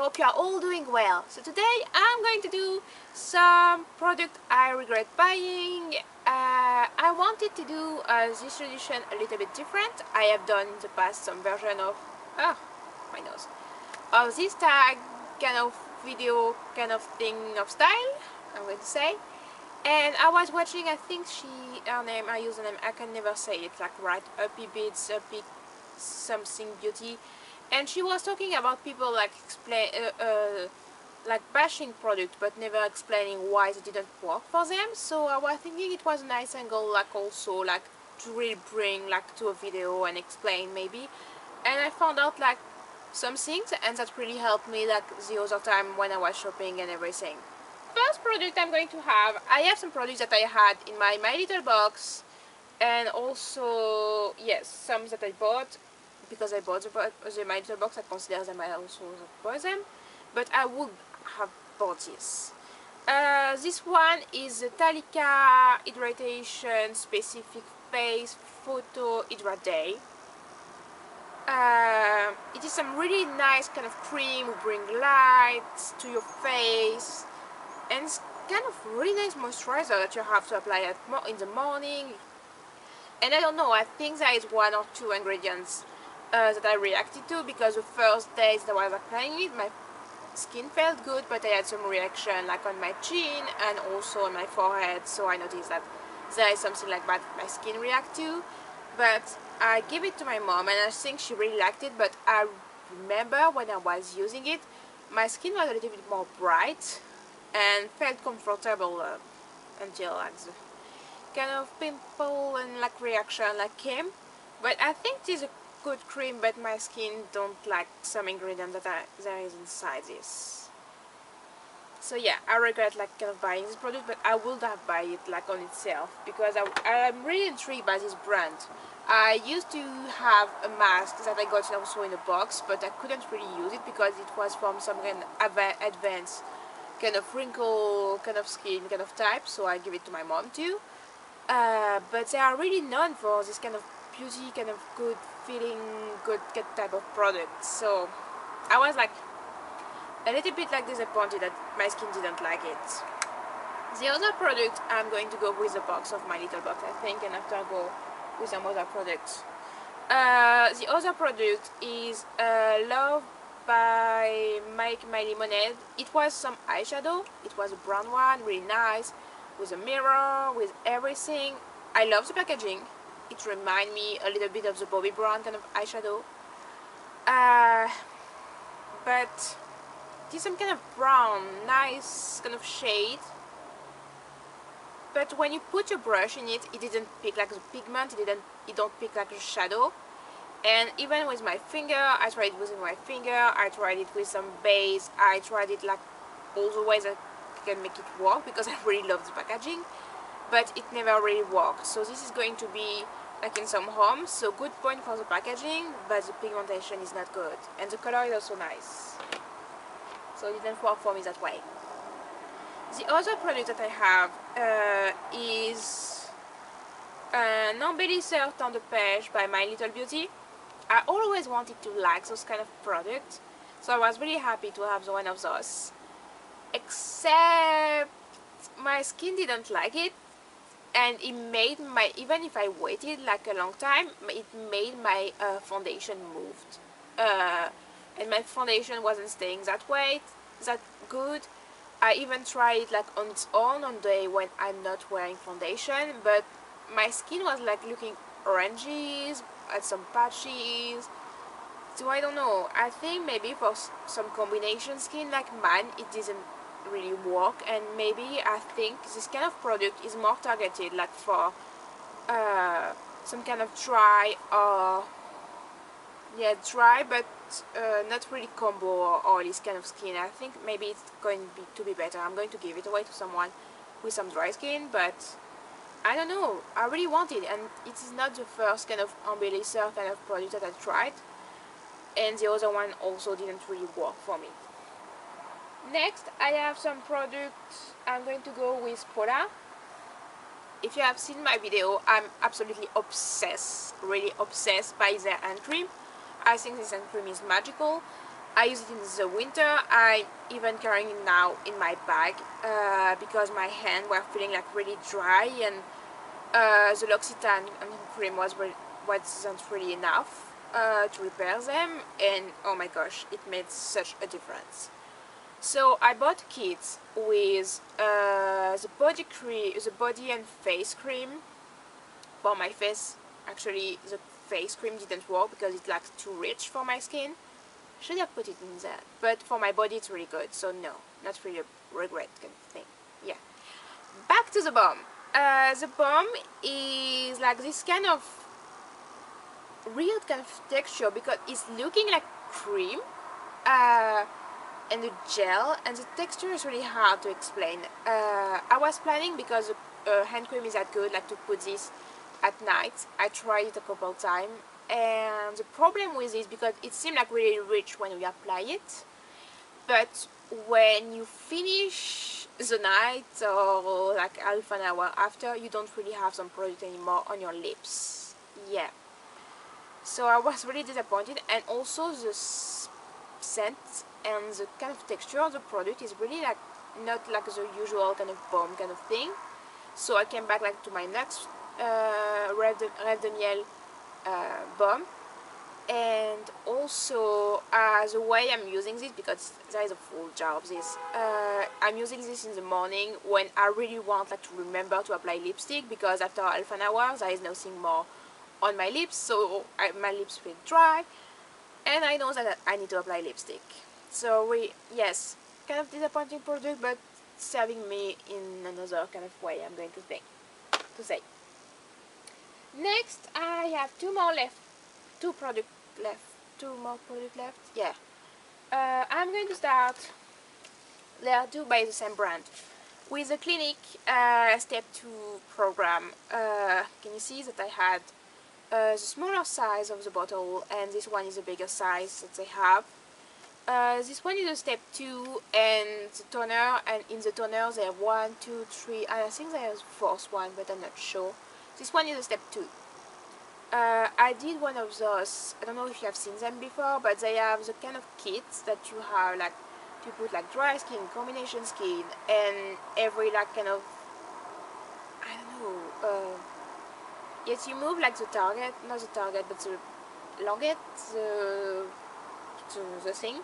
hope you are all doing well. So today I'm going to do some product I regret buying. I wanted to do this edition a little bit different. I have done in the past some version of my nose of this tag kind of video kind of thing of style, I'm going to say. And I was watching, I think her name, her username, I can never say it like right, Uppy Bits, Uppy something beauty, and she was talking about people like like bashing product but never explaining why it didn't work for them. So I was thinking it was a nice angle, like also like to really bring like to a video and explain maybe. And I found out like some things, and that really helped me like the other time when I was shopping and everything. First product I'm going to have, I have some products that I had in my Little Box, and also yes, some that I bought because I bought the My Little Box. I consider them I also bought them, but I would have bought this. This one is the Talika Hydration Specific Face Photo Hydra Day. It is some really nice kind of cream who bring light to your face, and it's kind of really nice moisturizer that you have to apply in the morning. And I don't know, I think there is one or two ingredients that I reacted to, because the first days that I was applying it, my skin felt good, but I had some reaction like on my chin and also on my forehead, so I noticed that there is something like that my skin react to. But I gave it to my mom and I think she really liked it, but I remember when I was using it, my skin was a little bit more bright and felt comfortable until like the kind of pimple and like reaction like came. But I think this is a good cream, but my skin don't like some ingredient that there is inside this. So yeah, I regret like kind of buying this product, but I would have buy it like on itself because I'm really intrigued by this brand. I used to have a mask that I got also in a box, but I couldn't really use it because it was from some kind of advanced kind of wrinkle kind of skin kind of type, so I give it to my mom too. But they are really known for this kind of beauty, kind of good feeling, good type of product. So I was like a little bit like disappointed that my skin didn't like it. The other product, I'm going to go with the box of My Little Box, I think, and after I go with some other products. The other product is Love by Make My Lemonade. It was some eyeshadow. It was a brown one, really nice, with a mirror, with everything. I love the packaging. It reminds me a little bit of the Bobbi Brown kind of eyeshadow. But it is some kind of brown, nice kind of shade. But when you put your brush in it, it didn't pick like the pigment, it don't pick like the shadow. And even with my finger, I tried it with my finger, I tried it with some base, I tried it like all the ways I can make it work because I really love the packaging, but it never really worked. So this is going to be like in some homes, so good point for the packaging, but the pigmentation is not good. And the color is also nice. So it didn't work for me that way. The other product that I have is Non-Embellisseur Temps de Pêche by My Little Beauty. I always wanted to like those kind of products, so I was really happy to have one of those. Except my skin didn't like it, and it made my, even if I waited like a long time, it made my foundation moved. And my foundation wasn't staying that good. I even tried it like on its own on day when I'm not wearing foundation, but my skin was like looking oranges and some patches. So I don't know, I think maybe for some combination skin like mine it doesn't really work, and maybe I think this kind of product is more targeted like for some kind of dry or dry but not really combo or oily kind of skin. I think maybe it's going to be better. I'm going to give it away to someone with some dry skin, but I don't know, I really want it, and it is not the first kind of embellisseur kind of product that I tried, and the other one also didn't really work for me. Next, I have some products. I'm going to go with Pola. If you have seen my video, I'm absolutely obsessed, really obsessed by their hand cream. I think this hand cream is magical. I use it in the winter. I'm even carrying it now in my bag because my hands were feeling like really dry, and the L'Occitane cream wasn't really enough to repair them, and oh my gosh, it made such a difference. So I bought a kit with the body and face cream for my face. Actually, the face cream didn't work because it's like too rich for my skin. Should have put it in there, but for my body it's really good, so no, not really a regret kind of thing. Yeah. Back to the balm. The balm is like this kind of weird kind of texture because it's looking like cream and the gel, and the texture is really hard to explain. I was planning, because hand cream is that good, like to put this at night. I tried it a couple times, and the problem with this, because it seems like really rich when we apply it, but when you finish the night or like half an hour after, you don't really have some product anymore on your lips. Yeah, so I was really disappointed, and also the scent and the kind of texture of the product is really like not like the usual kind of balm kind of thing. So I came back like to my next Rêve de Miel balm, and also the way I'm using this, because there is a full jar of this, I'm using this in the morning when I really want like to remember to apply lipstick, because after half an hour there is nothing more on my lips, so my lips feel dry and I know that I need to apply lipstick. So yes, kind of disappointing product, but serving me in another kind of way, I'm going to say. Next, I have two more product left. Yeah. I'm going to start. They are two by the same brand, with the Clinique Step 2 program. Can you see that I had the smaller size of the bottle, and this one is a bigger size that they have. This one is a Step 2 and the toner, and in the toner there are 1, 2, 3, and I think there is a fourth one, but I'm not sure. This one is a Step 2. I did one of those, I don't know if you have seen them before, but they have the kind of kits that you have like to put like dry skin, combination skin, and every like kind of, I don't know, yes, you move like the target, not the target, but the longet, the thing,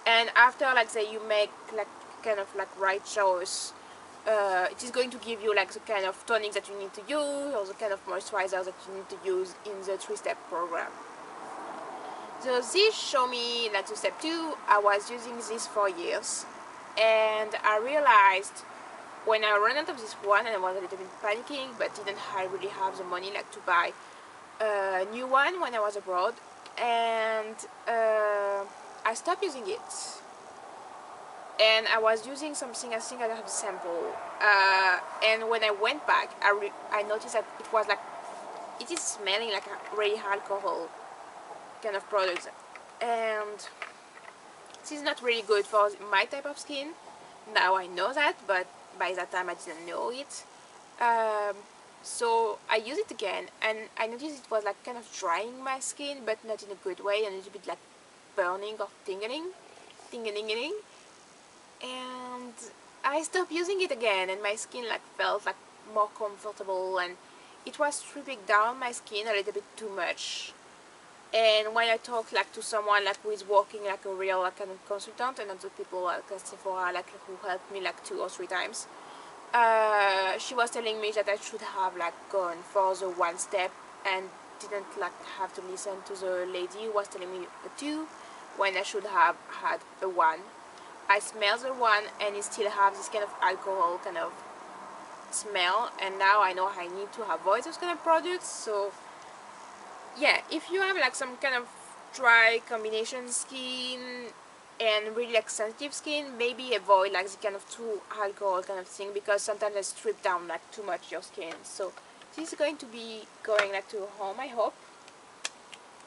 and after like say you make like kind of like right choice, it is going to give you like the kind of tonic that you need to use, or the kind of moisturizer that you need to use in the 3-step program. So this show me like the Step 2. I was using this for years, and I realized when I ran out of this one, and I was a little bit panicking, but didn't really have the money like to buy a new one when I was abroad, and I stopped using it. And I was using something, I think I have a sample, and when I went back, I noticed that it was like, it is smelling like a really alcohol kind of product, and this is not really good for my type of skin. Now I know that, but by that time I didn't know it. So I used it again, and I noticed it was like kind of drying my skin, but not in a good way, and a little bit like burning or tingling, and I stopped using it again, and my skin like felt like more comfortable, and it was stripping down my skin a little bit too much. And when I talk like to someone like who is working like a real like, kind of consultant, and not the people like Sephora like who helped me like 2 or 3 times, she was telling me that I should have like gone for the 1 step and didn't like have to listen to the lady who was telling me a 2 when I should have had a 1. I smell the 1 and it still have this kind of alcohol kind of smell, and now I know I need to avoid those kind of products. So yeah, if you have like some kind of dry combination skin and really like sensitive skin, maybe avoid like the kind of too alcohol kind of thing, because sometimes they strip down like too much your skin. So this is going to be going like to home, I hope.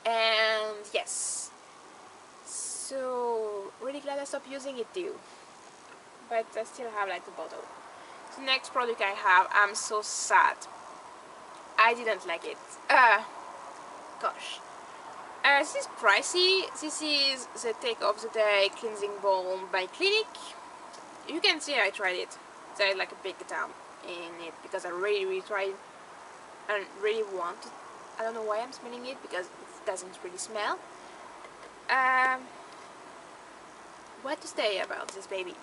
And yes, so really glad I stopped using it too, but I still have like the bottle. The next product I have, I'm so sad, I didn't like it. Gosh, This is pricey. This is the Take of the Day Cleansing Balm by Clinique. You can see I tried it. There's like a big damn in it because I really tried and really want it. I don't know why I'm smelling it because it doesn't really smell. What to say about this baby?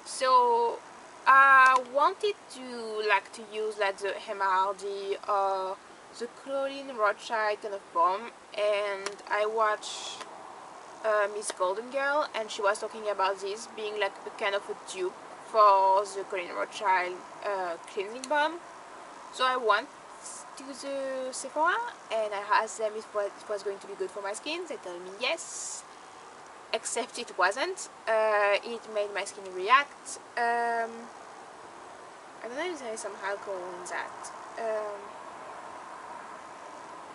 So I wanted to use like the Emma Hardy or the Claudine Rothschild kind of balm, and I watched Miss Golden Girl, and she was talking about this being like a kind of a dupe for the Claudine Rothschild cleansing balm. So I went to the Sephora and I asked them if it was going to be good for my skin. They told me yes, except it wasn't. It made my skin react. I don't know if there is some alcohol in that.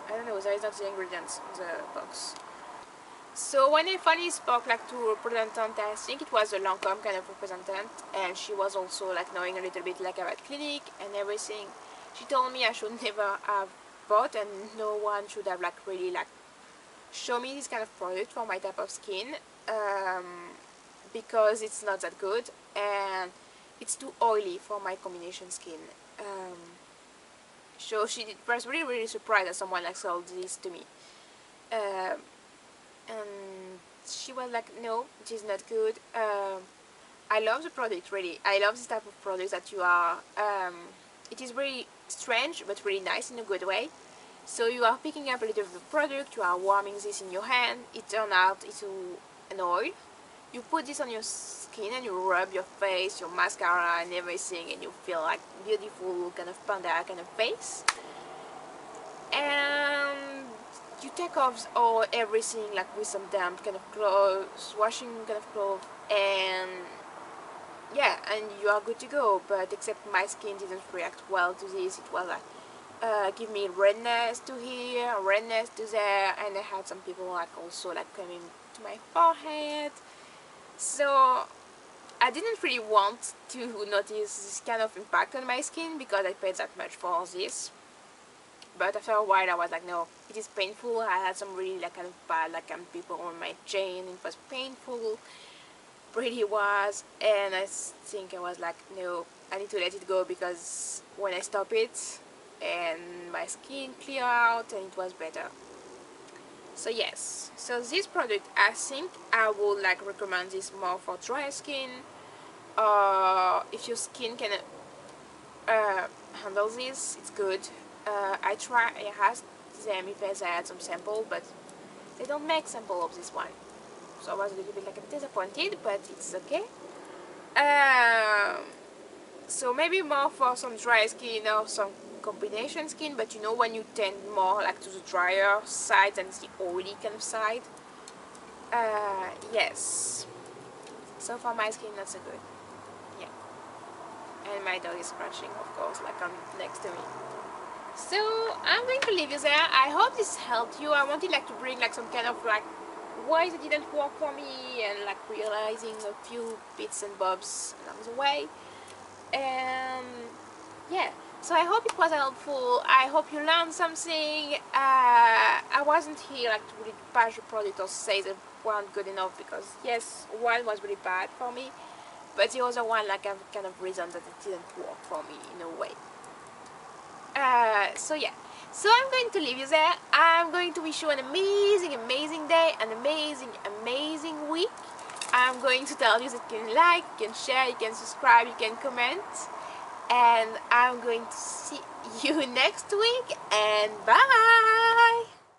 I don't know, there is not the ingredients in the box. So when I finally spoke like to a representative, I think it was a Lancome kind of representative, and she was also like knowing a little bit like about Clinique and everything. She told me I should never have bought, and no one should have like really like show me this kind of product for my type of skin, because it's not that good and it's too oily for my combination skin. So she was really surprised that someone like sold this to me, and she was like, no, it is not good. I love the product, really. I love this type of product that you are it is really strange but really nice in a good way. So you are picking up a little of the product, you are warming this in your hand, it turns out into an oil. You put this on your skin and you rub your face, your mascara and everything, and you feel like beautiful kind of panda kind of face. And you take off all everything like with some damp kind of clothes, washing kind of clothes, and yeah, and you are good to go. But except my skin didn't react well to this. It was like give me redness to here, redness to there, and I had some people like also like coming to my forehead. So I didn't really want to notice this kind of impact on my skin because I paid that much for this. But after a while I was like, no, it is painful. I had some really like kind of bad like people on my chin. It was painful, really was, and I think I was like, no, I need to let it go, because when I stop it and my skin clear out and it was better. So yes, so this product I think I would like recommend this more for dry skin, or if your skin can handle this, it's good. I asked them if they had some sample, but they don't make sample of this one, so I was a little bit like disappointed, but it's okay. So maybe more for some dry skin or some combination skin, but you know, when you tend more like to the drier side than the oily kind of side. Yes, so for my skin not so good. Yeah, and my dog is scratching, of course, like next to me. So I'm going to leave you there. I hope this helped you. I wanted like to bring like some kind of like why it didn't work for me, and like realizing a few bits and bobs along the way. And yeah, so I hope it was helpful. I hope you learned something. I wasn't here like to really bash the product or say they weren't good enough, because yes, one was really bad for me, but the other one like I've kind of reason that it didn't work for me in a way. So yeah, so I'm going to leave you there. I'm going to wish you an amazing day, an amazing week. I'm going to tell you that you can like, you can share, you can subscribe, you can comment, and I'm going to see you next week, and bye!